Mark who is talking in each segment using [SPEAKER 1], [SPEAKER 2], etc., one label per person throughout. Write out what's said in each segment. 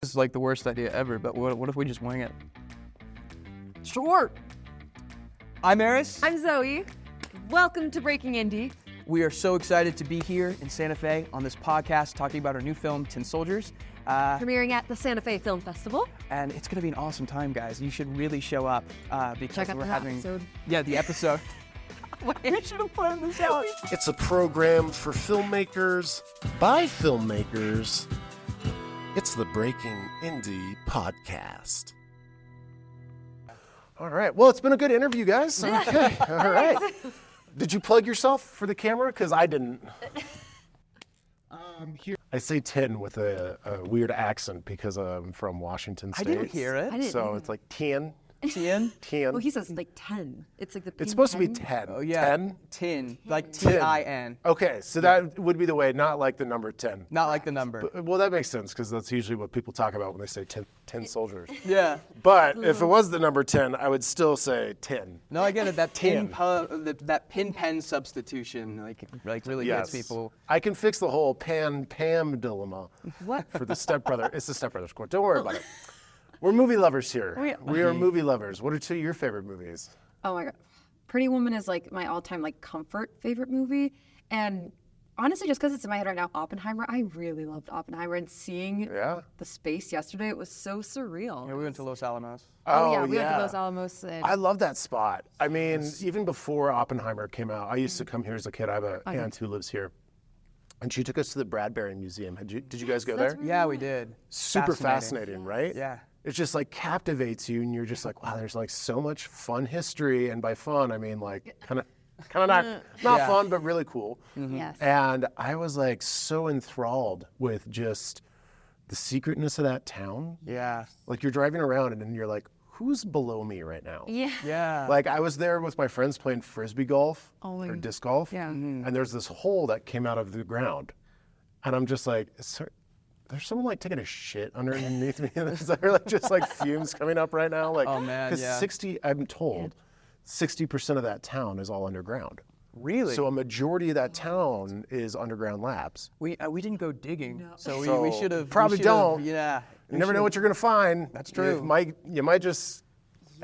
[SPEAKER 1] This is like the worst idea ever, but what if we just wing it?
[SPEAKER 2] Sure.
[SPEAKER 1] I'm Aris.
[SPEAKER 2] I'm Zoe. Welcome to Breaking Indie.
[SPEAKER 1] We are so excited to be here in Santa Fe on this podcast talking about our new film, Tin Soldiers.
[SPEAKER 2] Premiering at the Santa Fe Film Festival.
[SPEAKER 1] And it's going to be an awesome time, guys. You should really show up because
[SPEAKER 2] Check out
[SPEAKER 1] we're
[SPEAKER 2] the
[SPEAKER 1] having...
[SPEAKER 2] episode.
[SPEAKER 1] Yeah, the episode. We should have planned this out.
[SPEAKER 3] It's a program for filmmakers by filmmakers. It's the Breaking Indie podcast. All right. Well, it's been a good interview, guys. Okay. All right. Did you plug yourself for the camera? Because I didn't. Here I say 10 with a weird accent because I'm from Washington State.
[SPEAKER 1] I didn't hear it.
[SPEAKER 2] I didn't
[SPEAKER 3] So
[SPEAKER 2] either.
[SPEAKER 3] it's like 10.
[SPEAKER 1] 10?
[SPEAKER 3] 10.
[SPEAKER 2] Well, he says like 10. It's like the
[SPEAKER 3] It's supposed to be 10.
[SPEAKER 1] Oh, yeah.
[SPEAKER 3] 10?
[SPEAKER 1] Tin. Like
[SPEAKER 3] Tin.
[SPEAKER 1] T-I-N.
[SPEAKER 3] Okay, so that would be the way, not like the number 10.
[SPEAKER 1] Not like the number.
[SPEAKER 3] Well, that makes sense because that's usually what people talk about when they say 10 soldiers.
[SPEAKER 1] Yeah.
[SPEAKER 3] But if it was the number 10, I would still say 10.
[SPEAKER 1] No, I get it. That pin,
[SPEAKER 3] 10.
[SPEAKER 1] that pin-pen substitution, like really gets people.
[SPEAKER 3] I can fix the whole Pam dilemma
[SPEAKER 2] What?
[SPEAKER 3] for the stepbrother. It's the stepbrother's court. Don't worry about it. We're movie lovers here. We are movie lovers. What are two of your favorite movies?
[SPEAKER 4] Oh my god, Pretty Woman is like my all-time like comfort favorite movie, and honestly, just because it's in my head right now, Oppenheimer. I really loved Oppenheimer, and seeing
[SPEAKER 3] Yeah?
[SPEAKER 4] the space yesterday, it was so surreal.
[SPEAKER 1] Yeah, we went to Los Alamos.
[SPEAKER 4] Oh yeah, we went to Los Alamos. And
[SPEAKER 3] I love that spot. I mean, even before Oppenheimer came out, I used to come here as a kid. I have an aunt who lives here. And she took us to the Bradbury Museum. Did you guys go there?
[SPEAKER 1] Yeah, we did.
[SPEAKER 3] Super fascinating, right?
[SPEAKER 1] Yeah.
[SPEAKER 3] It just like captivates you, and you're just like, wow, there's like so much fun history, and by fun I mean like kind of not
[SPEAKER 1] Yeah.
[SPEAKER 3] fun, but really cool.
[SPEAKER 4] Yes.
[SPEAKER 3] And I was like so enthralled with just the secretness of that town.
[SPEAKER 1] Yeah.
[SPEAKER 3] Like you're driving around, and then you're like, who's below me right now?
[SPEAKER 4] Yeah.
[SPEAKER 1] Yeah.
[SPEAKER 3] Like I was there with my friends playing frisbee golf
[SPEAKER 4] Oh my-
[SPEAKER 3] or disc golf,
[SPEAKER 4] Yeah.
[SPEAKER 3] and there's this hole that came out of the ground, and I'm just like, there's someone like taking a shit underneath me. Is there like just like fumes coming up right now? Like,
[SPEAKER 1] Oh, man,
[SPEAKER 3] because
[SPEAKER 1] yeah.
[SPEAKER 3] I'm told, 60% of that town is all underground.
[SPEAKER 1] Really?
[SPEAKER 3] So a majority of that town is underground labs.
[SPEAKER 1] we didn't go digging, so
[SPEAKER 3] So
[SPEAKER 1] we should have.
[SPEAKER 3] probably don't.
[SPEAKER 1] Yeah.
[SPEAKER 3] You never know what you're gonna find.
[SPEAKER 1] That's true.
[SPEAKER 3] You might just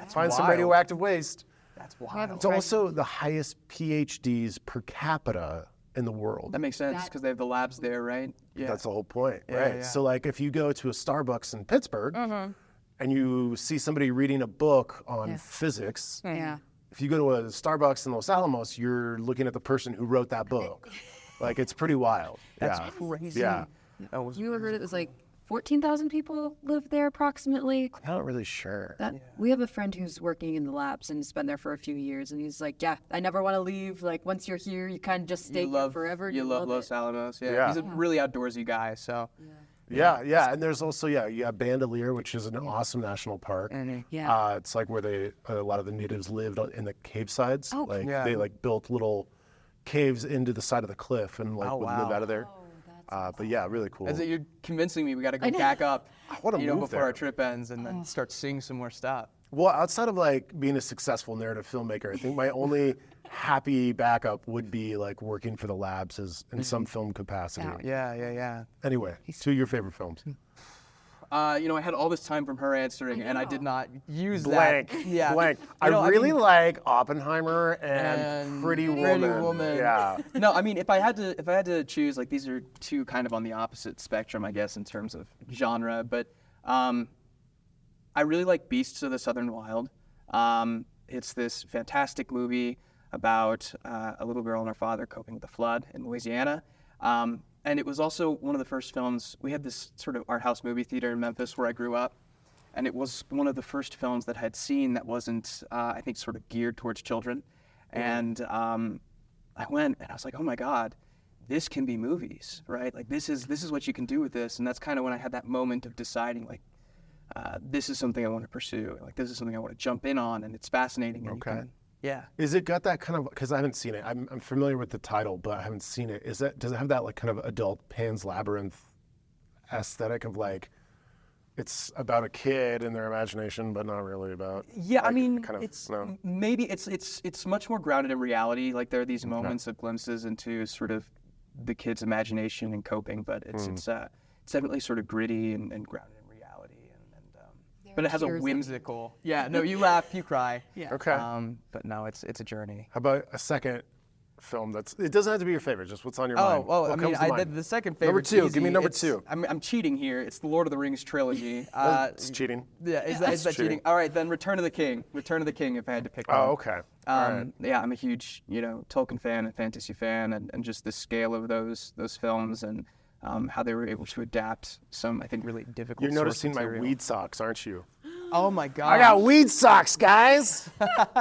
[SPEAKER 3] find some
[SPEAKER 1] wild.
[SPEAKER 3] radioactive waste.
[SPEAKER 1] That's wild.
[SPEAKER 3] It's also the highest PhDs per capita in the world.
[SPEAKER 1] That makes sense because they have the labs there, right? Yeah.
[SPEAKER 3] That's the whole point,
[SPEAKER 1] Yeah,
[SPEAKER 3] right?
[SPEAKER 1] yeah.
[SPEAKER 3] So like if you go to a Starbucks in Pittsburgh and you see somebody reading a book on physics,
[SPEAKER 4] Yeah.
[SPEAKER 3] if you go to a Starbucks in Los Alamos, you're looking at the person who wrote that book. Like it's pretty wild.
[SPEAKER 1] That's
[SPEAKER 3] yeah.
[SPEAKER 1] crazy.
[SPEAKER 3] Yeah.
[SPEAKER 1] That was.
[SPEAKER 4] You ever heard it was like 14,000 people live there approximately?
[SPEAKER 3] I'm not really sure.
[SPEAKER 4] We have a friend who's working in the labs and has been there for a few years, and he's like, yeah, I never want to leave. Like once you're here, you kind of just stay here forever.
[SPEAKER 1] You love Los
[SPEAKER 4] it.
[SPEAKER 1] Alamos. Yeah.
[SPEAKER 3] Yeah.
[SPEAKER 1] He's a really outdoorsy guy. So.
[SPEAKER 3] Yeah. And there's also, you have Bandelier, which is an awesome national park.
[SPEAKER 4] Yeah.
[SPEAKER 3] It's like where a lot of the natives lived in the cave sides.
[SPEAKER 4] Oh.
[SPEAKER 3] Like
[SPEAKER 1] Yeah.
[SPEAKER 3] they like built little caves into the side of the cliff and like
[SPEAKER 1] Oh,
[SPEAKER 3] would
[SPEAKER 1] wow.
[SPEAKER 3] live out of there. But yeah, really cool.
[SPEAKER 1] As you're convincing me, we got to go back up.
[SPEAKER 3] wanna move
[SPEAKER 1] before
[SPEAKER 3] there.
[SPEAKER 1] our trip ends, and then start seeing some more stuff.
[SPEAKER 3] Well, outside of like being a successful narrative filmmaker, I think my only happy backup would be like working for the labs in some film capacity.
[SPEAKER 1] Yeah.
[SPEAKER 3] Anyway, two of your favorite films.
[SPEAKER 1] I had all this time from her answering, and I did not use
[SPEAKER 3] Blank.
[SPEAKER 1] that. Yeah.
[SPEAKER 3] Blank. I really like Oppenheimer and Pretty Woman. Yeah.
[SPEAKER 1] No, I mean, if I had to choose, like these are two kind of on the opposite spectrum, I guess, in terms of genre. But I really like Beasts of the Southern Wild. It's this fantastic movie about a little girl and her father coping with the flood in Louisiana. And it was also one of the first films. We had this sort of art house movie theater in Memphis where I grew up. And it was one of the first films that I had seen that wasn't, I think, sort of geared towards children. And I went and I was like, oh my God, this can be movies, right? Like this is what you can do with this. And that's kind of when I had that moment of deciding, like, this is something I want to pursue. Like this is something I want to jump in on, and it's fascinating. And
[SPEAKER 3] Okay.
[SPEAKER 1] Yeah.
[SPEAKER 3] Is it got that kind of, because I haven't seen it, I'm familiar with the title, but I haven't seen it. Does it have that like kind of adult Pan's Labyrinth aesthetic of like, it's about a kid and their imagination, but not really about.
[SPEAKER 1] Yeah, I
[SPEAKER 3] like,
[SPEAKER 1] mean,
[SPEAKER 3] kind of,
[SPEAKER 1] it's
[SPEAKER 3] no.
[SPEAKER 1] maybe it's much more grounded in reality. Like there are these moments of glimpses into sort of the kid's imagination and coping, but it's definitely sort of gritty and grounded in reality. but it has a
[SPEAKER 2] tears in it.
[SPEAKER 1] whimsical. Yeah, no, you laugh, you cry.
[SPEAKER 2] Yeah.
[SPEAKER 3] Okay.
[SPEAKER 1] But no, it's a journey.
[SPEAKER 3] How about a second film it doesn't have to be your favorite, just what's on your
[SPEAKER 1] Oh,
[SPEAKER 3] mind?
[SPEAKER 1] well,
[SPEAKER 3] What
[SPEAKER 1] I mean,
[SPEAKER 3] comes to mind?
[SPEAKER 1] the second
[SPEAKER 3] Number
[SPEAKER 1] favorite.
[SPEAKER 3] two, give me number
[SPEAKER 1] it's-
[SPEAKER 3] two.
[SPEAKER 1] I'm cheating here. It's the Lord of the Rings trilogy.
[SPEAKER 3] It's cheating.
[SPEAKER 1] Yeah, is that cheating? All right, then Return of the King. Return of the King, if I had to pick one.
[SPEAKER 3] Oh, okay. All right.
[SPEAKER 1] Yeah, I'm a huge, Tolkien fan and fantasy fan, and just the scale of those films and how they were able to adapt some, I think, really difficult.
[SPEAKER 3] You're
[SPEAKER 1] source
[SPEAKER 3] noticing my
[SPEAKER 1] material.
[SPEAKER 3] weed socks, aren't you?
[SPEAKER 1] Oh my God!
[SPEAKER 3] I got weed socks, guys.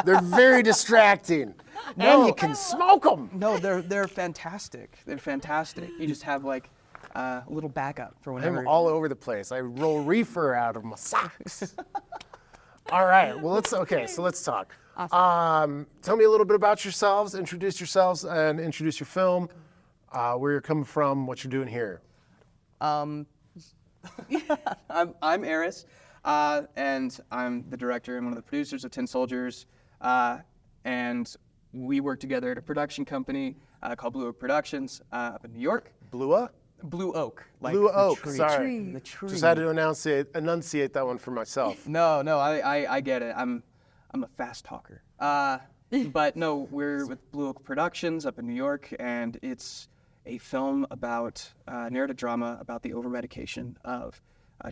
[SPEAKER 3] They're very distracting. And you can smoke them.
[SPEAKER 1] No, they're fantastic. They're fantastic. You just have like a little backup for whenever.
[SPEAKER 3] I'm all over the place. I roll reefer out of my socks. All right. Well, let's talk. Tell me a little bit about yourselves. Introduce yourselves and introduce your film. Where you're coming from, what you're doing here.
[SPEAKER 1] I'm Aris, and I'm the director and one of the producers of Tin Soldiers, and we work together at a production company called Blue Oak Productions up in New York.
[SPEAKER 3] Blua?
[SPEAKER 1] Blue Oak, like
[SPEAKER 3] Blue
[SPEAKER 1] the
[SPEAKER 3] Oak.
[SPEAKER 1] tree.
[SPEAKER 3] Sorry.
[SPEAKER 1] The tree.
[SPEAKER 3] Just had to enunciate that one for myself.
[SPEAKER 1] No, I get it. I'm a fast talker. But no, we're with Blue Oak Productions up in New York, and it's a film about narrative drama about the over-medication of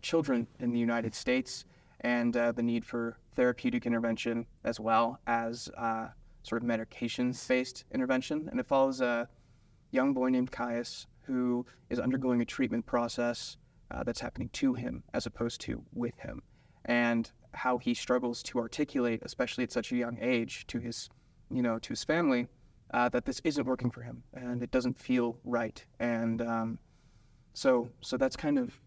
[SPEAKER 1] children in the United States and the need for therapeutic intervention as well as sort of medication-based intervention. And it follows a young boy named Caius who is undergoing a treatment process that's happening to him as opposed to with him, and how he struggles to articulate, especially at such a young age, to his family, that this isn't working for him and it doesn't feel right. And so that's kind of,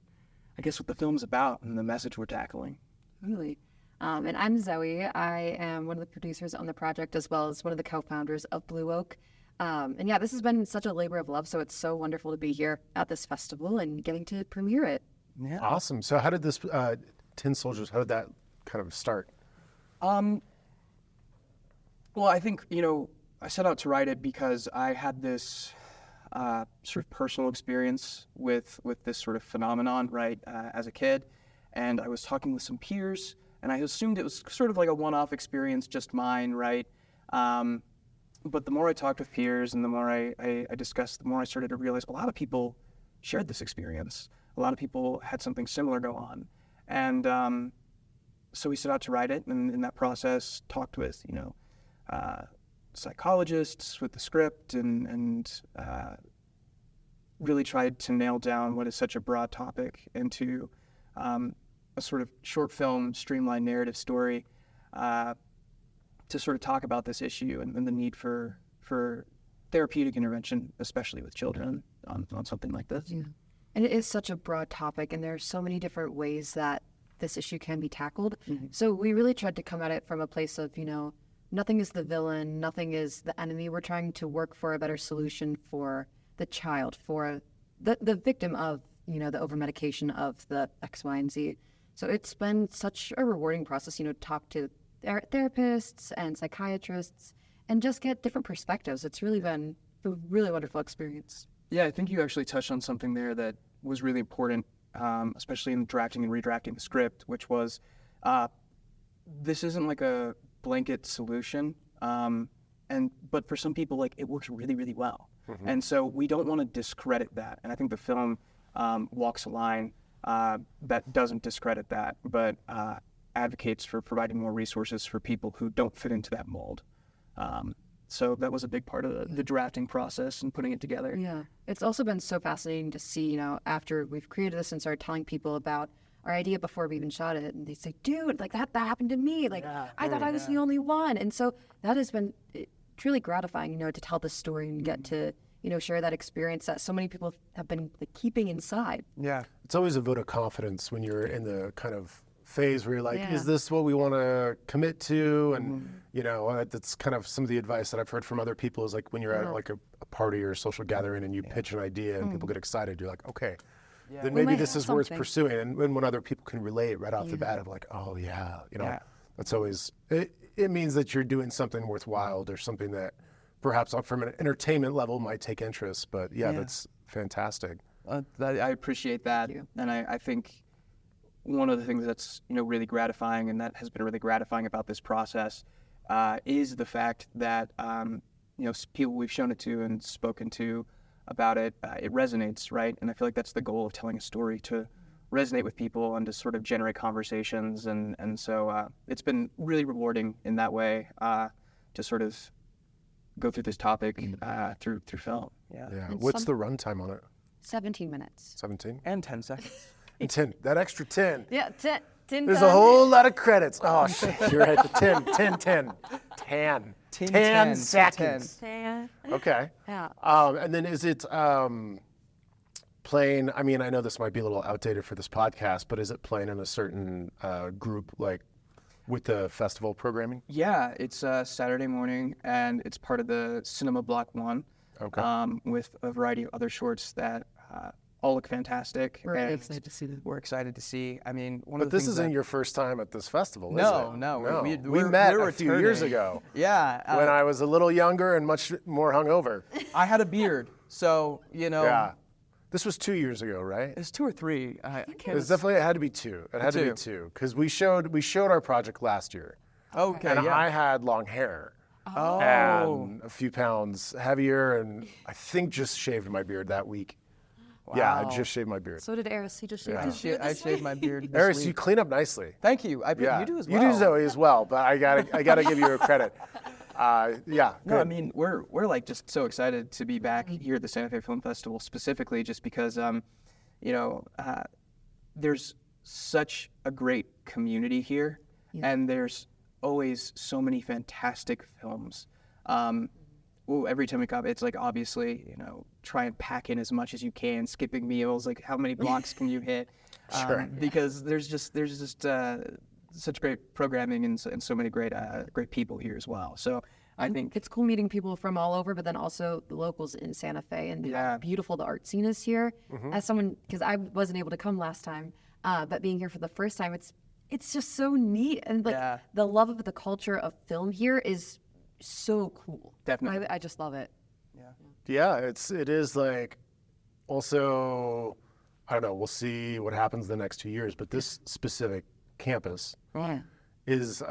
[SPEAKER 1] I guess, what the film's about and the message we're tackling.
[SPEAKER 4] Totally. And I'm Zoe. I am one of the producers on the project as well as one of the co-founders of Blue Oak. And yeah, this has been such a labor of love, so it's so wonderful to be here at this festival and getting to premiere it.
[SPEAKER 1] Yeah.
[SPEAKER 3] Awesome. So how did this Tin Soldiers, how did that kind of start?
[SPEAKER 1] Well, I think, I set out to write it because I had this sort of personal experience with this sort of phenomenon, right, as a kid. And I was talking with some peers, and I assumed it was sort of like a one-off experience, just mine, right? But the more I talked with peers and the more I discussed, the more I started to realize a lot of people shared this experience. A lot of people had something similar go on. And so we set out to write it, and in that process talked with, psychologists with the script and really tried to nail down what is such a broad topic into a sort of short film, streamlined narrative story to sort of talk about this issue and the need for therapeutic intervention, especially with children on something like this.
[SPEAKER 4] Yeah. And it is such a broad topic, and there are so many different ways that this issue can be tackled.
[SPEAKER 1] Mm-hmm.
[SPEAKER 4] So we really tried to come at it from a place of, nothing is the villain, nothing is the enemy. We're trying to work for a better solution for the child, for the victim of, the over-medication of the X, Y, and Z. So it's been such a rewarding process, talk to therapists and psychiatrists and just get different perspectives. It's really been a really wonderful experience.
[SPEAKER 1] Yeah, I think you actually touched on something there that was really important, especially in drafting and redrafting the script, which was this isn't like a blanket solution, but for some people, like, it works really, really well. Mm-hmm. And so we don't want to discredit that. And I think the film walks a line that doesn't discredit that, but advocates for providing more resources for people who don't fit into that mold. So that was a big part of the drafting process and putting it together.
[SPEAKER 4] Yeah. It's also been so fascinating to see, after we've created this and started telling people about our idea before we even shot it, and they say, dude, like that happened to me. Like, I thought I was the only one. And so that has been truly gratifying, to tell this story and get to, share that experience that so many people have been keeping inside.
[SPEAKER 1] Yeah.
[SPEAKER 3] It's always a vote of confidence when you're in the kind of phase where you're like,
[SPEAKER 4] Yeah.
[SPEAKER 3] is this what we want to commit to? And, that's kind of some of the advice that I've heard from other people is like when you're at like a party or a social gathering and you pitch an idea and people get excited, you're like, okay, then
[SPEAKER 4] We
[SPEAKER 3] maybe
[SPEAKER 4] might
[SPEAKER 3] this
[SPEAKER 4] have
[SPEAKER 3] is worth
[SPEAKER 4] something.
[SPEAKER 3] pursuing. And when other people can relate right off the bat of like, oh yeah, that's always, it means that you're doing something worthwhile or something that perhaps from an entertainment level might take interest. But yeah. That's fantastic.
[SPEAKER 1] I appreciate that.
[SPEAKER 4] Thank you.
[SPEAKER 1] And I think one of the things that's really gratifying, and that has been really gratifying about this process, is the fact that people we've shown it to and spoken to about it, it resonates, right? And I feel like that's the goal of telling a story, to resonate with people and to sort of generate conversations, and so it's been really rewarding in that way to sort of go through this topic through film.
[SPEAKER 3] Yeah.
[SPEAKER 4] And
[SPEAKER 3] What's the runtime on it?
[SPEAKER 4] 17 minutes.
[SPEAKER 3] 17?
[SPEAKER 1] And 10 seconds.
[SPEAKER 3] And 10. That extra 10.
[SPEAKER 4] Yeah, 10.
[SPEAKER 3] There's a whole lot of credits. Oh, shit. You're right. The 10. 10 seconds.
[SPEAKER 2] 10.
[SPEAKER 3] Okay.
[SPEAKER 4] Yeah.
[SPEAKER 3] And then is it playing, I mean, I know this might be a little outdated for this podcast, but is it playing in a certain group, like with the festival programming?
[SPEAKER 1] Yeah, it's Saturday morning, and it's part of the Cinema Block 1.
[SPEAKER 3] Okay.
[SPEAKER 1] With a variety of other shorts that all look fantastic.
[SPEAKER 4] We're
[SPEAKER 1] and
[SPEAKER 4] excited to see them.
[SPEAKER 1] We're excited to see. I mean, one
[SPEAKER 3] But
[SPEAKER 1] of the
[SPEAKER 3] this
[SPEAKER 1] things
[SPEAKER 3] isn't your first time at this festival, is it?
[SPEAKER 1] No.
[SPEAKER 3] We met
[SPEAKER 1] we're
[SPEAKER 3] a few years
[SPEAKER 1] returning.
[SPEAKER 3] ago
[SPEAKER 1] Yeah.
[SPEAKER 3] when I was a little younger and much more hungover.
[SPEAKER 1] I had a beard, so
[SPEAKER 3] Yeah. This was 2 years ago, right?
[SPEAKER 1] it's 2 or 3. I
[SPEAKER 3] It
[SPEAKER 1] can't.
[SPEAKER 3] was definitely, it had to be 2. It had to be 2 because we showed our project last year,
[SPEAKER 1] Okay.
[SPEAKER 3] and
[SPEAKER 1] yeah.
[SPEAKER 3] I had long hair
[SPEAKER 1] Oh.
[SPEAKER 3] and a few pounds heavier, and I think just shaved my beard that week. Yeah, I
[SPEAKER 1] Wow.
[SPEAKER 3] just shaved my beard.
[SPEAKER 2] So did Aris. He just shaved
[SPEAKER 3] Yeah.
[SPEAKER 2] his beard
[SPEAKER 1] I
[SPEAKER 2] this
[SPEAKER 1] shaved
[SPEAKER 2] week.
[SPEAKER 1] my beard this
[SPEAKER 3] Aris,
[SPEAKER 1] week.
[SPEAKER 3] you clean up nicely.
[SPEAKER 1] Thank you.
[SPEAKER 3] Yeah,
[SPEAKER 1] You do as well.
[SPEAKER 3] You do Zoe as well, but I gotta give you a credit. Yeah.
[SPEAKER 1] No, I
[SPEAKER 3] good.
[SPEAKER 1] mean we're like just so excited to be back here at the Santa Fe Film Festival, specifically just because there's such a great community here, and there's always so many fantastic films. Every time we come, it's like obviously try and pack in as much as you can, skipping meals. Like how many blocks can you hit?
[SPEAKER 3] Sure.
[SPEAKER 1] Because there's just such great programming and so many great people here as well. So I think
[SPEAKER 4] It's cool meeting people from all over, but then also the locals in Santa Fe and
[SPEAKER 1] Yeah.
[SPEAKER 4] how beautiful the art scene is here. As someone, because I wasn't able to come last time, but being here for the first time, it's just so neat, and like
[SPEAKER 1] Yeah.
[SPEAKER 4] the love of the culture of film here is so cool.
[SPEAKER 1] Definitely.
[SPEAKER 4] I just love it.
[SPEAKER 3] Yeah, it is like also, I don't know, we'll see what happens the next 2 years, but this specific campus
[SPEAKER 4] Yeah.
[SPEAKER 3] is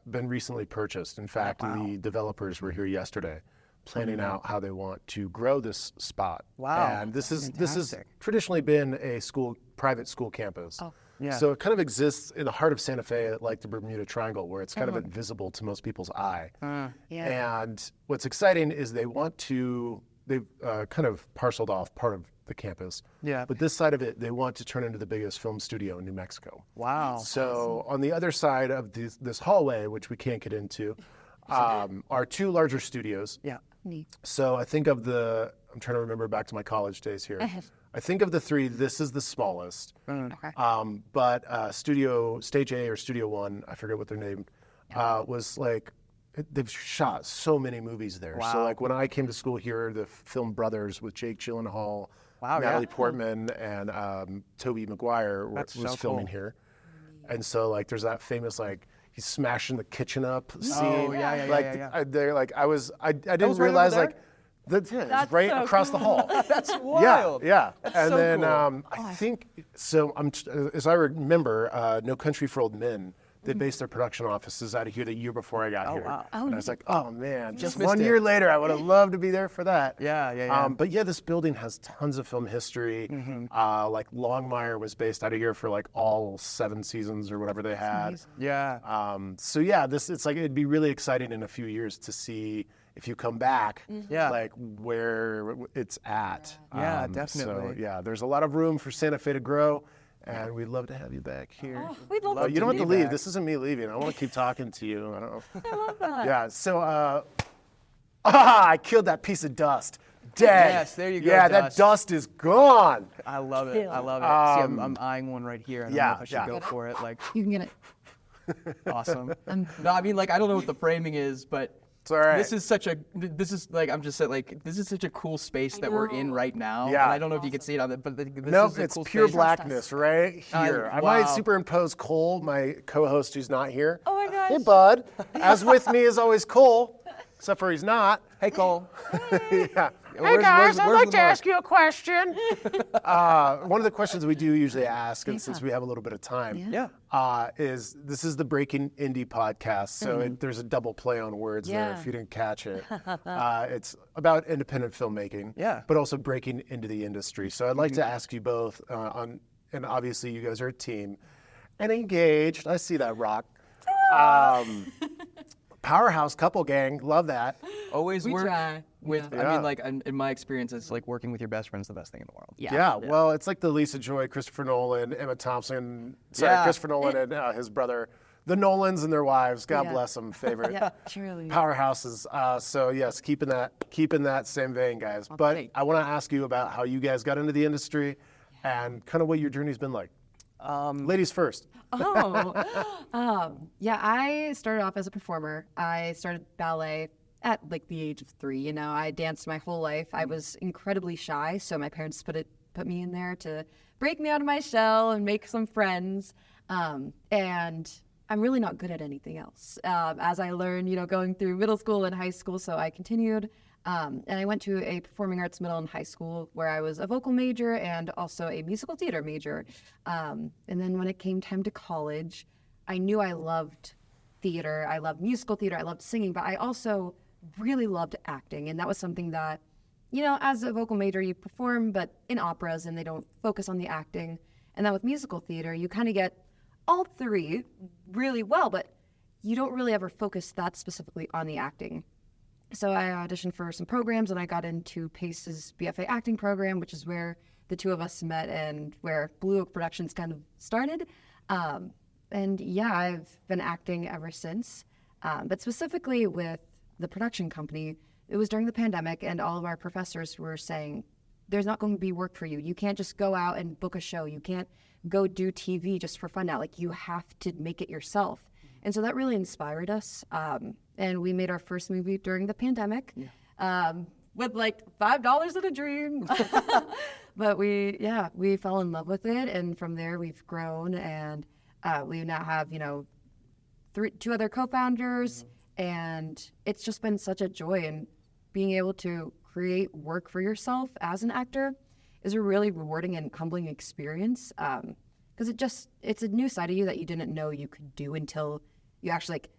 [SPEAKER 3] been recently purchased. In fact, the developers were here yesterday planning out how they want to grow this spot.
[SPEAKER 1] Wow,
[SPEAKER 3] And this has
[SPEAKER 1] fantastic.
[SPEAKER 3] traditionally been a private school campus.
[SPEAKER 4] Oh.
[SPEAKER 1] Yeah.
[SPEAKER 3] So it kind of exists in the heart of Santa Fe, like the Bermuda Triangle, where it's kind of invisible to most people's eye.
[SPEAKER 4] Yeah.
[SPEAKER 3] And what's exciting is they've kind of parceled off part of the campus.
[SPEAKER 1] Yeah.
[SPEAKER 3] But this side of it, they want to turn into the biggest film studio in New Mexico.
[SPEAKER 1] Wow.
[SPEAKER 3] So on the other side of this hallway, which we can't get into, are 2 larger studios.
[SPEAKER 1] Yeah.
[SPEAKER 4] Neat.
[SPEAKER 3] So I think I'm trying to remember back to my college days here. I think of the 3, this is the smallest.
[SPEAKER 4] Okay.
[SPEAKER 3] But Stage A or Studio 1, I forget what they're named, was like, they've shot so many movies there. So
[SPEAKER 1] Wow.
[SPEAKER 3] like when I came to school here, the Film Brothers with Jake Gyllenhaal,
[SPEAKER 1] Wow,
[SPEAKER 3] Natalie
[SPEAKER 1] yeah.
[SPEAKER 3] Portman, and Tobey Maguire
[SPEAKER 1] That's
[SPEAKER 3] was
[SPEAKER 1] so
[SPEAKER 3] filming
[SPEAKER 1] cool.
[SPEAKER 3] here. And so like there's that famous like he's smashing the kitchen up scene.
[SPEAKER 1] Oh, yeah,
[SPEAKER 3] like
[SPEAKER 1] yeah.
[SPEAKER 3] I didn't
[SPEAKER 1] was right
[SPEAKER 3] realize
[SPEAKER 1] over
[SPEAKER 3] like it's
[SPEAKER 2] That's
[SPEAKER 3] right
[SPEAKER 2] so
[SPEAKER 3] across the hall.
[SPEAKER 1] That's wild.
[SPEAKER 3] Yeah.
[SPEAKER 1] That's
[SPEAKER 3] And
[SPEAKER 1] so
[SPEAKER 3] then
[SPEAKER 1] cool.
[SPEAKER 3] I think so. As I remember, No Country for Old Men. They based their production offices out of here the year before I got here.
[SPEAKER 1] wow.
[SPEAKER 3] And I was like, oh man, just
[SPEAKER 1] missed
[SPEAKER 3] 1
[SPEAKER 1] it.
[SPEAKER 3] year later, I would have loved to be there for that.
[SPEAKER 1] Yeah.
[SPEAKER 3] But yeah, this building has tons of film history. Like Longmire was based out of here for like all 7 seasons or whatever they had.
[SPEAKER 1] Yeah.
[SPEAKER 3] So yeah, it's like it'd be really exciting in a few years to see if you come back,
[SPEAKER 1] Yeah.
[SPEAKER 3] like where it's at.
[SPEAKER 1] Yeah,
[SPEAKER 3] So
[SPEAKER 1] definitely.
[SPEAKER 3] yeah, there's a lot of room for Santa Fe to grow, and we'd love to have you back here.
[SPEAKER 2] We'd love
[SPEAKER 3] Oh,
[SPEAKER 2] to
[SPEAKER 3] you don't have to
[SPEAKER 1] be
[SPEAKER 3] leave.
[SPEAKER 1] back.
[SPEAKER 3] This isn't me leaving. I want to keep talking to you. I don't know.
[SPEAKER 2] I love that.
[SPEAKER 3] Yeah. So I killed that piece of dust. Dead.
[SPEAKER 1] Yes, there you go,
[SPEAKER 3] Yeah, that
[SPEAKER 1] dust.
[SPEAKER 3] dust is gone.
[SPEAKER 1] I love it. I love it. See, I'm eyeing one right here. I don't know if I should go for it. Like,
[SPEAKER 4] You can get it.
[SPEAKER 1] awesome. No, I mean, like, I don't know what the framing is, but
[SPEAKER 3] It's all right.
[SPEAKER 1] this is such a cool space that we're in right now.
[SPEAKER 3] Yeah.
[SPEAKER 1] And I don't know if you can see it on it, but this
[SPEAKER 3] Nope,
[SPEAKER 1] is a
[SPEAKER 3] it's
[SPEAKER 1] cool
[SPEAKER 3] pure
[SPEAKER 1] space.
[SPEAKER 3] blackness right here. I
[SPEAKER 1] wow.
[SPEAKER 3] might superimpose Cole, my co-host who's not here.
[SPEAKER 2] Oh my gosh.
[SPEAKER 3] Hey, bud. As with me is always Cole, except for he's not.
[SPEAKER 1] Hey, Cole.
[SPEAKER 3] Yeah. Hey guys, I'd like to ask you a question. One of the questions we do usually ask, and since we have a little bit of time, is this is the Breaking Indie podcast, so there's a double play on words there if you didn't catch it. It's about independent filmmaking, but also breaking into the industry. So I'd like to ask you both, and obviously you guys are a team, and engaged. I see that, Rock. Powerhouse couple gang, love that.
[SPEAKER 1] Always
[SPEAKER 2] We
[SPEAKER 1] work
[SPEAKER 2] try.
[SPEAKER 1] with. I mean, like in my experience, it's like working with your best friend's the best thing in the world.
[SPEAKER 3] Yeah, well, it's like the Lisa Joy, Christopher Nolan, Emma Thompson, Christopher Nolan and his brother, the Nolans and their wives, God bless them, favorite
[SPEAKER 2] Truly.
[SPEAKER 3] powerhouses. So yes, keeping that same vein, guys. But I want to ask you about how you guys got into the industry and kind of what your journey's been like. Ladies first.
[SPEAKER 4] I started off as a performer. I started ballet at like the age of 3. You know, I danced my whole life. I was incredibly shy, so my parents put me in there to break me out of my shell and make some friends. And I'm really not good at anything else. As I learned, you know, going through middle school and high school, so I continued. And I went to a performing arts middle and high school where I was a vocal major and also a musical theater major. And then when it came time to college, I knew I loved theater. I loved musical theater. I loved singing, but I also really loved acting. And that was something that, you know, as a vocal major, you perform, but in operas and they don't focus on the acting. And then with musical theater, you kind of get all 3 really well, but you don't really ever focus that specifically on the acting. So I auditioned for some programs and I got into Pace's BFA acting program, which is where the 2 of us met and where Blue Oak Productions kind of started. And yeah, I've been acting ever since. But specifically with the production company, it was during the pandemic and all of our professors were saying, there's not going to be work for you. You can't just go out and book a show. You can't go do TV just for fun now. Like, you have to make it yourself. And so that really inspired us. And we made our first movie during the pandemic with like $5 and a dream. But we fell in love with it. And from there we've grown and we now have, you know, 2 other co-founders. And it's just been such a joy. And being able to create work for yourself as an actor is a really rewarding and humbling experience. Because it's a new side of you that you didn't know you could do until you actually, like,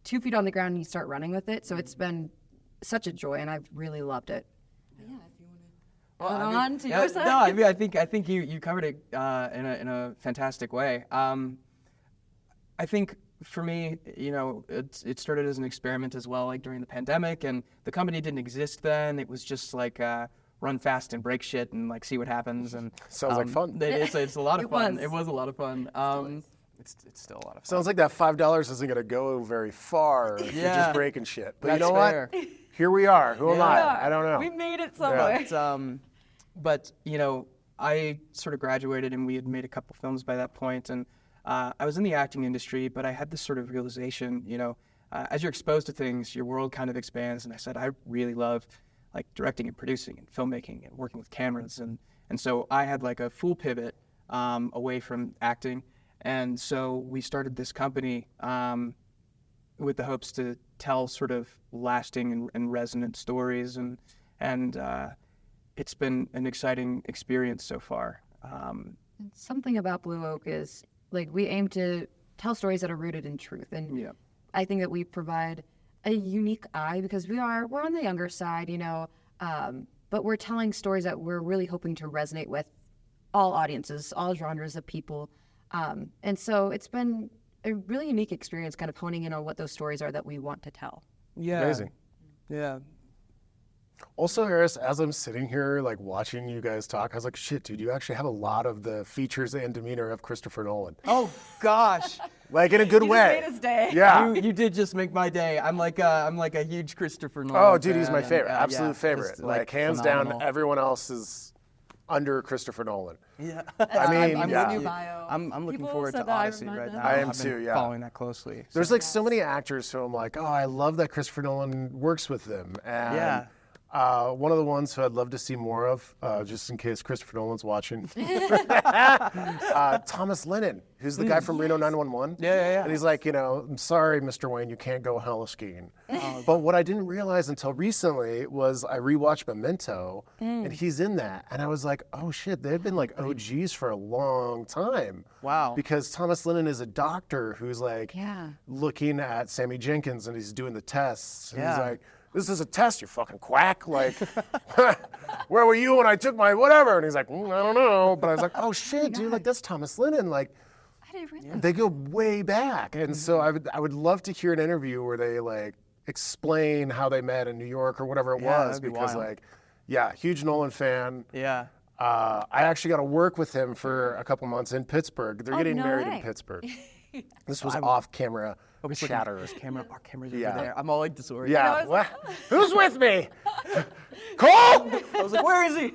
[SPEAKER 4] 2 feet on the ground and you start running with it. So it's been such a joy and I've really loved it. Yeah, if you want to on to your side.
[SPEAKER 1] No, I mean, I think you covered it in a fantastic way. I think for me, you know, it started as an experiment as well, like during the pandemic, and the company didn't exist then. It was just like run fast and break shit and like see what happens. And
[SPEAKER 3] Sounds like fun.
[SPEAKER 1] It's a lot of fun. It was a lot of fun. It's still a lot of fun.
[SPEAKER 3] Sounds like that $5 isn't going to go very far if you're just breaking shit. But
[SPEAKER 1] That's
[SPEAKER 3] you know
[SPEAKER 1] fair.
[SPEAKER 3] what? Here we are. Who am I? I don't know.
[SPEAKER 2] We made it somewhere.
[SPEAKER 1] But you know, I sort of graduated and we had made a couple films by that point, and I was in the acting industry, but I had this sort of realization, you know, as you're exposed to things, your world kind of expands. And I said, I really love like directing and producing and filmmaking and working with cameras, and so I had like a full pivot away from acting. And so we started this company with the hopes to tell sort of lasting and resonant stories, and it's been an exciting experience so far.
[SPEAKER 4] Something about Blue Oak is, like, we aim to tell stories that are rooted in truth, and I think that we provide a unique eye because we're on the younger side, you know, but we're telling stories that we're really hoping to resonate with all audiences, all genres of people. And so it's been a really unique experience kind of honing in on what those stories are that we want to tell.
[SPEAKER 1] Yeah.
[SPEAKER 3] Amazing.
[SPEAKER 1] Yeah.
[SPEAKER 3] Also, Aris, as I'm sitting here, like, watching you guys talk, I was like, shit, dude, you actually have a lot of the features and demeanor of Christopher Nolan.
[SPEAKER 1] Oh gosh.
[SPEAKER 3] Like, in a good way.
[SPEAKER 2] Just made his day.
[SPEAKER 3] Yeah.
[SPEAKER 1] You did just make my day. I'm like a huge Christopher Nolan.
[SPEAKER 3] Oh, dude, he's
[SPEAKER 1] fan,
[SPEAKER 3] my
[SPEAKER 1] and,
[SPEAKER 3] favorite.
[SPEAKER 1] yeah,
[SPEAKER 3] Absolute favorite.
[SPEAKER 1] just,
[SPEAKER 3] Like, hands
[SPEAKER 1] phenomenal.
[SPEAKER 3] down, everyone else is under Christopher Nolan.
[SPEAKER 1] Yeah.
[SPEAKER 3] I mean,
[SPEAKER 2] I'm
[SPEAKER 3] yeah.
[SPEAKER 2] his new bio.
[SPEAKER 1] I'm looking
[SPEAKER 2] People
[SPEAKER 1] forward
[SPEAKER 2] said
[SPEAKER 1] to
[SPEAKER 2] that, I
[SPEAKER 1] Odyssey
[SPEAKER 2] remind
[SPEAKER 1] right
[SPEAKER 2] them.
[SPEAKER 1] now.
[SPEAKER 3] I am
[SPEAKER 1] I've been
[SPEAKER 3] too, yeah.
[SPEAKER 1] following that closely.
[SPEAKER 3] There's like so many actors who I'm like, oh, I love that Christopher Nolan works with them. And, One of the ones who I'd love to see more of, just in case Christopher Nolan's watching. Thomas Lennon, who's the guy from Reno 911.
[SPEAKER 1] Yeah.
[SPEAKER 3] And he's like, I'm sorry, Mr. Wayne, you can't go heli skiing. But what I didn't realize until recently was I rewatched Memento, and he's in that. And I was like, oh shit, they've been like OGs for a long time.
[SPEAKER 1] Wow.
[SPEAKER 3] Because Thomas Lennon is a doctor who's like looking at Sammy Jenkins, and he's doing the tests. And he's like, this is a test, you fucking quack. Like, where were you when I took my whatever? And he's like, I don't know. But I was like, oh shit, dude, like that's Thomas Lennon. Like,
[SPEAKER 2] I didn't realize.
[SPEAKER 3] they go way back. And so I would love to hear an interview where they like explain how they met in New York or whatever it was.
[SPEAKER 1] that'd be
[SPEAKER 3] Because
[SPEAKER 1] wild.
[SPEAKER 3] like, huge Nolan fan.
[SPEAKER 1] Yeah.
[SPEAKER 3] I actually got to work with him for a couple months in Pittsburgh. They're getting
[SPEAKER 2] no
[SPEAKER 3] married
[SPEAKER 2] way.
[SPEAKER 3] in Pittsburgh. This was off-camera chatter.
[SPEAKER 1] Our camera's over
[SPEAKER 3] Yeah.
[SPEAKER 1] there. I'm all like disoriented.
[SPEAKER 3] Yeah. What? Who's with me? Cole?
[SPEAKER 1] I was like, where is he?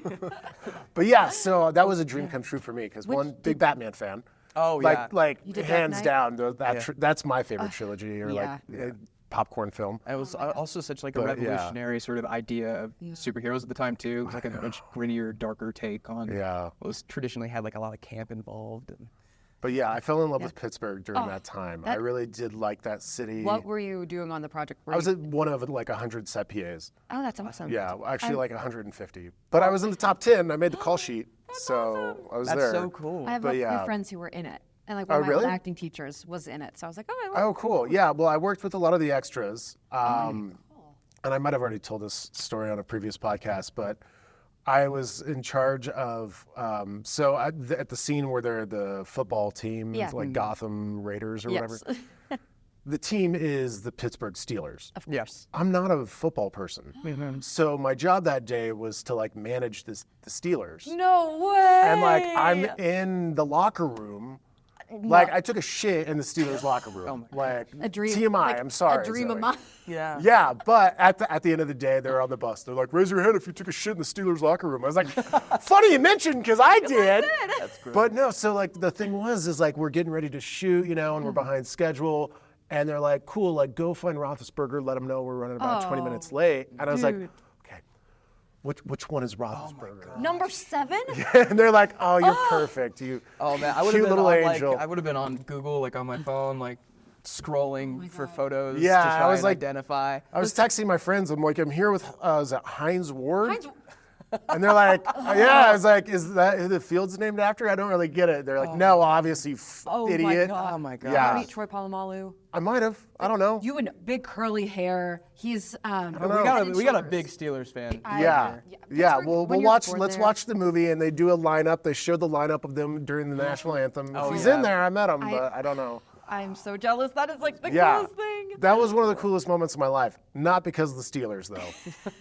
[SPEAKER 3] But yeah, so that was a dream come true for me because one big Batman fan.
[SPEAKER 1] Oh, yeah.
[SPEAKER 3] Like
[SPEAKER 2] You did Dark
[SPEAKER 3] hands
[SPEAKER 2] Knight?
[SPEAKER 3] down, that's my favorite trilogy or
[SPEAKER 2] yeah.
[SPEAKER 3] like popcorn film.
[SPEAKER 1] It was also such like a
[SPEAKER 3] But, yeah.
[SPEAKER 1] revolutionary sort of idea of superheroes at the time too. It was like a much grittier, darker take on what was traditionally had like a lot of camp involved. And
[SPEAKER 3] But yeah, I fell in love with Pittsburgh during that time. I
[SPEAKER 2] that-
[SPEAKER 3] really did like that city.
[SPEAKER 2] What were you doing on the project?
[SPEAKER 3] I was at one of like 100 set PAs.
[SPEAKER 2] Oh, that's awesome.
[SPEAKER 3] Yeah, actually like 150. But I was in the top 10. I made the call sheet, so I was
[SPEAKER 1] that's
[SPEAKER 3] there.
[SPEAKER 1] so cool.
[SPEAKER 2] I have
[SPEAKER 3] But
[SPEAKER 2] a
[SPEAKER 3] yeah.
[SPEAKER 2] few friends who were in it, and like one of my
[SPEAKER 3] really?
[SPEAKER 2] old acting teachers was in it. So I was like, oh, I love
[SPEAKER 3] Oh, cool. Yeah, well, I worked with a lot of the extras. And I might have already told this story on a previous podcast, but I was in charge of, at the scene where they're the football team,
[SPEAKER 2] Yeah.
[SPEAKER 3] like Gotham Raiders or whatever,
[SPEAKER 2] Yes.
[SPEAKER 3] the team is the Pittsburgh Steelers.
[SPEAKER 1] Yes.
[SPEAKER 3] I'm not a football person. So my job that day was to like manage the Steelers.
[SPEAKER 2] No way.
[SPEAKER 3] And like I'm in the locker room. Like I took a shit in the Steelers locker room. Like
[SPEAKER 2] A dream.
[SPEAKER 3] TMI,
[SPEAKER 2] like,
[SPEAKER 3] I'm sorry.
[SPEAKER 2] A dream
[SPEAKER 3] Zoe.
[SPEAKER 2] of mine.
[SPEAKER 1] Yeah.
[SPEAKER 3] Yeah, but at the end of the day, they're on the bus. They're like, raise your hand if you took a shit in the Steelers locker room. I was like, funny you mentioned, because I did.
[SPEAKER 1] That's great.
[SPEAKER 3] But no, so like the thing is like we're getting ready to shoot, and we're behind schedule. And they're like, cool, like go find Roethlisberger, let him know we're running about 20 minutes late. And I was like,
[SPEAKER 2] dude.
[SPEAKER 3] okay, which one is Roethlisberger?
[SPEAKER 2] Number 7?
[SPEAKER 3] And they're like, oh, you're perfect. You
[SPEAKER 1] Oh man, I would have
[SPEAKER 3] cute
[SPEAKER 1] been
[SPEAKER 3] little
[SPEAKER 1] on
[SPEAKER 3] angel.
[SPEAKER 1] I would have been on Google, like on my phone, like scrolling for photos
[SPEAKER 3] Yeah,
[SPEAKER 1] to
[SPEAKER 3] I
[SPEAKER 1] try
[SPEAKER 3] was
[SPEAKER 1] and
[SPEAKER 3] like-
[SPEAKER 1] identify.
[SPEAKER 3] I was texting my friends. I'm like, I'm here with, is that Heinz Ward? And they're like, yeah. I was like, is that who the field's named after? I don't really get it. They're like, no, obviously,
[SPEAKER 2] Oh my
[SPEAKER 3] idiot.
[SPEAKER 2] God.
[SPEAKER 1] Oh my god.
[SPEAKER 3] Yeah.
[SPEAKER 2] Meet Troy Polamalu.
[SPEAKER 3] I might have. I don't know.
[SPEAKER 2] You and big curly hair. He's
[SPEAKER 1] We got a big Steelers fan.
[SPEAKER 3] Yeah.
[SPEAKER 2] Pittsburgh,
[SPEAKER 3] Well,
[SPEAKER 2] when
[SPEAKER 3] we'll
[SPEAKER 2] you're
[SPEAKER 3] watch.
[SPEAKER 2] born
[SPEAKER 3] Let's
[SPEAKER 2] there.
[SPEAKER 3] watch the movie, and they do a lineup. They show the lineup of them during the national anthem. If he's in there, I met him, but I don't know.
[SPEAKER 2] I'm so jealous. That is like the
[SPEAKER 3] Yeah,
[SPEAKER 2] coolest thing.
[SPEAKER 3] that was one of the coolest moments of my life. Not because of the Steelers, though.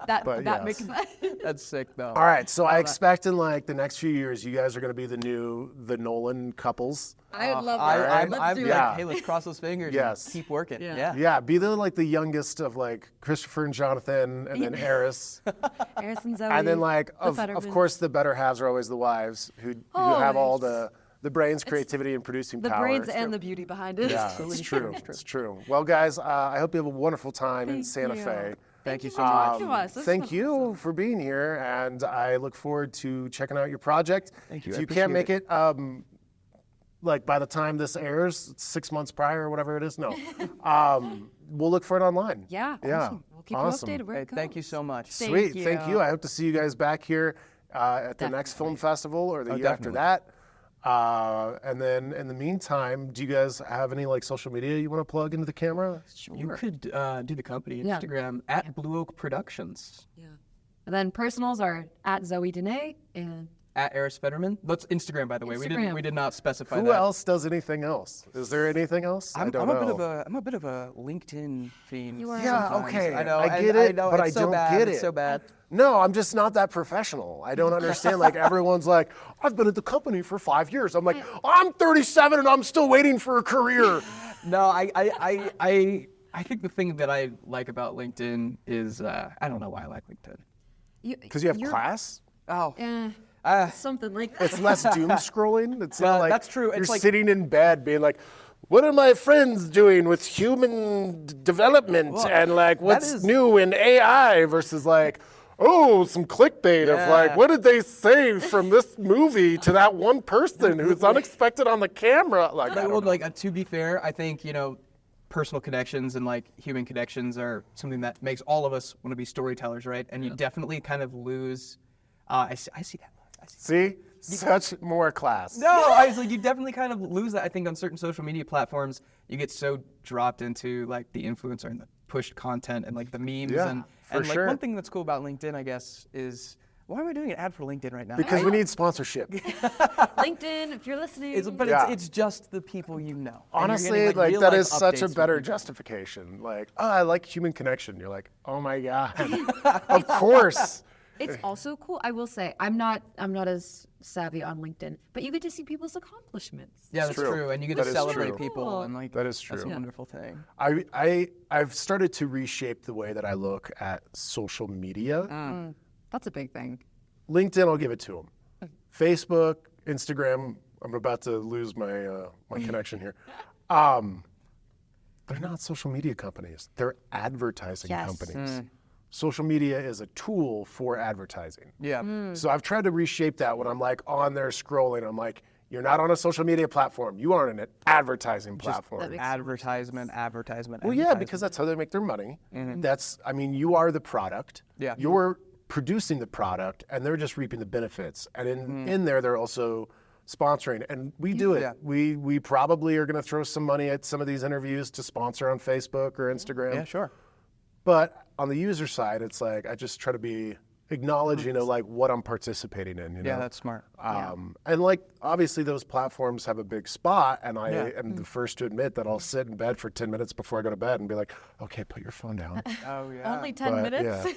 [SPEAKER 2] That
[SPEAKER 3] but
[SPEAKER 2] that
[SPEAKER 3] yes.
[SPEAKER 2] makes sense.
[SPEAKER 1] That's sick though.
[SPEAKER 3] All right, so I expect in like the next few years, you guys are going to be the Nolan couples.
[SPEAKER 2] I would love
[SPEAKER 1] I,
[SPEAKER 2] that.
[SPEAKER 1] I'm,
[SPEAKER 2] Let's
[SPEAKER 1] I'm
[SPEAKER 2] do
[SPEAKER 1] like,
[SPEAKER 3] Yeah.
[SPEAKER 1] hey, let's cross those fingers.
[SPEAKER 3] Yes.
[SPEAKER 1] And keep working.
[SPEAKER 2] Yeah.
[SPEAKER 3] Yeah, be the youngest of like Christopher and Jonathan, and then Aris,
[SPEAKER 2] it. Harrison Zoe.
[SPEAKER 3] and then like of
[SPEAKER 2] Federman.
[SPEAKER 3] course the better halves are always the wives who have all the brains, creativity, and producing
[SPEAKER 2] the
[SPEAKER 3] power.
[SPEAKER 2] brains and the beauty behind it.
[SPEAKER 3] Yeah, it's true. It's true. Well, guys, I hope you have a wonderful time in
[SPEAKER 2] Thank
[SPEAKER 3] Santa
[SPEAKER 2] you.
[SPEAKER 3] Fe.
[SPEAKER 1] Thank you so
[SPEAKER 2] for
[SPEAKER 1] much.
[SPEAKER 2] talking to us. This
[SPEAKER 3] Thank
[SPEAKER 2] was
[SPEAKER 3] you for being here, and I look forward to checking out your project.
[SPEAKER 1] Thank you.
[SPEAKER 3] If
[SPEAKER 1] I
[SPEAKER 3] you can't make
[SPEAKER 1] appreciate
[SPEAKER 3] it, like by the time this airs, 6 months prior or whatever it is, no, we'll look for it online.
[SPEAKER 2] Yeah.
[SPEAKER 3] Yeah.
[SPEAKER 2] Awesome. We'll keep
[SPEAKER 3] Awesome.
[SPEAKER 2] you updated. Where
[SPEAKER 1] Hey,
[SPEAKER 2] it
[SPEAKER 1] thank you
[SPEAKER 2] goes.
[SPEAKER 1] so much.
[SPEAKER 2] Thank
[SPEAKER 3] Sweet. Thank
[SPEAKER 2] you.
[SPEAKER 3] you. I hope to see you guys back here at the next film festival or the year after
[SPEAKER 1] definitely.
[SPEAKER 3] that. And then in the meantime, do you guys have any like social media you want to plug into the camera?
[SPEAKER 1] You could do the company
[SPEAKER 2] Yeah.
[SPEAKER 1] Instagram at Blue Oak Productions.
[SPEAKER 2] Yeah. And then personals are at Zoe Dunay and
[SPEAKER 1] At Aris Federman. That's Instagram, by the way.
[SPEAKER 2] Instagram.
[SPEAKER 1] We did not specify
[SPEAKER 3] Who
[SPEAKER 1] that.
[SPEAKER 3] else does anything else? Is there anything else? I don't know.
[SPEAKER 1] I'm a bit of a LinkedIn fiend.
[SPEAKER 2] You are.
[SPEAKER 3] Yeah,
[SPEAKER 1] sometimes.
[SPEAKER 3] okay,
[SPEAKER 1] I know.
[SPEAKER 3] I
[SPEAKER 1] and
[SPEAKER 3] get it,
[SPEAKER 1] know,
[SPEAKER 3] but
[SPEAKER 1] it's
[SPEAKER 3] I
[SPEAKER 1] so
[SPEAKER 3] don't
[SPEAKER 1] bad,
[SPEAKER 3] get
[SPEAKER 1] it's
[SPEAKER 3] it.
[SPEAKER 1] so bad.
[SPEAKER 3] No, I'm just not that professional. I don't understand. Like everyone's like, I've been at the company for 5 years. I'm like, I'm 37 and I'm still waiting for a career.
[SPEAKER 1] No, I think the thing that I like about LinkedIn is I don't know why I like LinkedIn.
[SPEAKER 3] Because you have class.
[SPEAKER 1] Oh,
[SPEAKER 2] something like that.
[SPEAKER 3] It's less doom scrolling. It's
[SPEAKER 1] Well,
[SPEAKER 3] not like
[SPEAKER 1] that's true. It's
[SPEAKER 3] you're
[SPEAKER 1] like-
[SPEAKER 3] sitting in bed being like, what are my friends doing with human development and like what's
[SPEAKER 1] is-
[SPEAKER 3] new in AI versus like, oh, some clickbait of like,
[SPEAKER 1] Yeah.
[SPEAKER 3] what did they say from this movie to that one person who's unexpected on the camera? Like, I
[SPEAKER 1] Like,
[SPEAKER 3] don't
[SPEAKER 1] well,
[SPEAKER 3] know.
[SPEAKER 1] like to be fair, I think personal connections and like human connections are something that makes all of us want to be storytellers, right? And you definitely kind of lose. I see that.
[SPEAKER 3] See, such more class.
[SPEAKER 1] No, I was like, you definitely kind of lose that. I think on certain social media platforms, you get so dropped into like the influencer and the pushed content and like the memes
[SPEAKER 3] Yeah,
[SPEAKER 1] and
[SPEAKER 3] for
[SPEAKER 1] like
[SPEAKER 3] sure.
[SPEAKER 1] one thing that's cool about LinkedIn, I guess, is why am I doing an ad for LinkedIn right now?
[SPEAKER 3] Because we need sponsorship.
[SPEAKER 2] LinkedIn, if you're listening.
[SPEAKER 1] But it's just the people you know. And you're
[SPEAKER 3] Honestly,
[SPEAKER 1] getting,
[SPEAKER 3] like
[SPEAKER 1] real
[SPEAKER 3] that
[SPEAKER 1] life
[SPEAKER 3] is such a
[SPEAKER 1] updates from
[SPEAKER 3] better
[SPEAKER 1] people.
[SPEAKER 3] justification. Like, oh, I like human connection. You're like, oh my god, of course.
[SPEAKER 2] It's also cool. I will say, I'm not as savvy on LinkedIn, but you get to see people's accomplishments.
[SPEAKER 1] Yeah, that's
[SPEAKER 3] true.
[SPEAKER 1] true. And you get
[SPEAKER 3] That
[SPEAKER 1] to
[SPEAKER 3] is
[SPEAKER 1] celebrate
[SPEAKER 3] true.
[SPEAKER 1] people and like
[SPEAKER 3] That is
[SPEAKER 1] That's a
[SPEAKER 3] true.
[SPEAKER 1] wonderful thing.
[SPEAKER 3] I've started to reshape the way that I look at social media.
[SPEAKER 4] That's a big thing.
[SPEAKER 3] LinkedIn, I'll give it to them. Facebook, Instagram, I'm about to lose my my connection here. They're not social media companies. They're advertising
[SPEAKER 2] Yes.
[SPEAKER 3] companies. Social media is a tool for advertising.
[SPEAKER 1] Yeah.
[SPEAKER 3] So I've tried to reshape that when I'm like on there scrolling. I'm like, you're not on a social media platform. You are on an advertising platform.
[SPEAKER 1] Advertisement.
[SPEAKER 3] Well, yeah, because that's how they make their money. That's, I mean, you are the product.
[SPEAKER 1] Yeah.
[SPEAKER 3] You're producing the product, and they're just reaping the benefits. And in there, they're also sponsoring, and we do it.
[SPEAKER 1] Yeah.
[SPEAKER 3] We probably are going to throw some money at some of these interviews to sponsor on Facebook or Instagram.
[SPEAKER 1] Yeah, sure.
[SPEAKER 3] But on the user side, it's like I just try to be acknowledging of like what I'm participating in. You know?
[SPEAKER 1] Yeah, that's smart.
[SPEAKER 3] And like obviously those platforms have a big spot, and I
[SPEAKER 1] Yeah.
[SPEAKER 3] am the first to admit that I'll sit in bed for 10 minutes before I go to bed and be like, okay, put your phone down.
[SPEAKER 1] Oh yeah.
[SPEAKER 2] Only 10
[SPEAKER 3] But,
[SPEAKER 2] minutes?
[SPEAKER 3] yeah.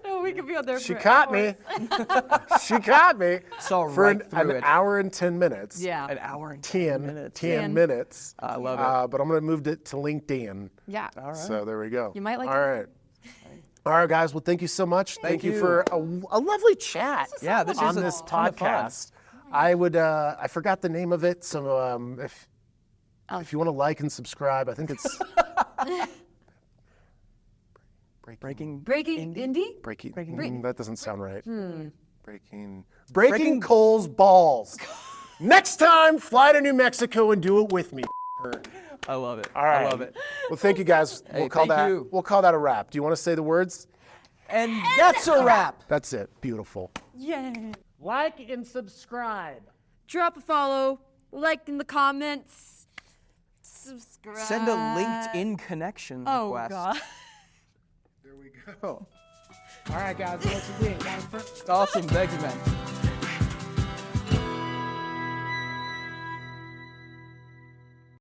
[SPEAKER 2] No, we could be on there
[SPEAKER 3] She
[SPEAKER 2] for
[SPEAKER 3] caught
[SPEAKER 2] hours.
[SPEAKER 3] me. She caught me.
[SPEAKER 1] Saw
[SPEAKER 3] For
[SPEAKER 1] right
[SPEAKER 3] an
[SPEAKER 1] through it.
[SPEAKER 3] hour and 10 minutes.
[SPEAKER 2] Yeah.
[SPEAKER 1] An hour and
[SPEAKER 3] 10
[SPEAKER 1] minutes.
[SPEAKER 3] 10 minutes.
[SPEAKER 1] I love it.
[SPEAKER 3] But I'm going to move it to LinkedIn.
[SPEAKER 2] Yeah.
[SPEAKER 1] All right.
[SPEAKER 3] So there we go.
[SPEAKER 2] You might like
[SPEAKER 3] All
[SPEAKER 2] it.
[SPEAKER 3] right. All right, guys. Well, thank you so much. Thank you for a lovely chat
[SPEAKER 1] Yeah, this
[SPEAKER 3] on
[SPEAKER 1] is a
[SPEAKER 3] this
[SPEAKER 1] ton of fun.
[SPEAKER 3] podcast. I would, I forgot the name of it. So if you want to like and subscribe, I think it's
[SPEAKER 1] Breaking
[SPEAKER 2] Indie?
[SPEAKER 3] breaking. That doesn't sound right. Breaking
[SPEAKER 1] Breaking-
[SPEAKER 3] Cole's balls. Next time, fly to New Mexico and do it with me.
[SPEAKER 1] I love it.
[SPEAKER 3] All right.
[SPEAKER 1] I love it.
[SPEAKER 3] Well, thank you guys.
[SPEAKER 1] Hey,
[SPEAKER 3] We'll call
[SPEAKER 1] thank you.
[SPEAKER 3] that a wrap. Do you want to say the words?
[SPEAKER 1] And that's a wrap.
[SPEAKER 3] That's it. Beautiful.
[SPEAKER 2] Yeah.
[SPEAKER 3] Like and subscribe.
[SPEAKER 2] Drop a follow, like in the comments, subscribe.
[SPEAKER 1] Send a LinkedIn connection
[SPEAKER 2] Oh,
[SPEAKER 1] request.
[SPEAKER 2] God.
[SPEAKER 3] There we go. All right, guys. Once again,
[SPEAKER 1] Awesome. Thank you, man.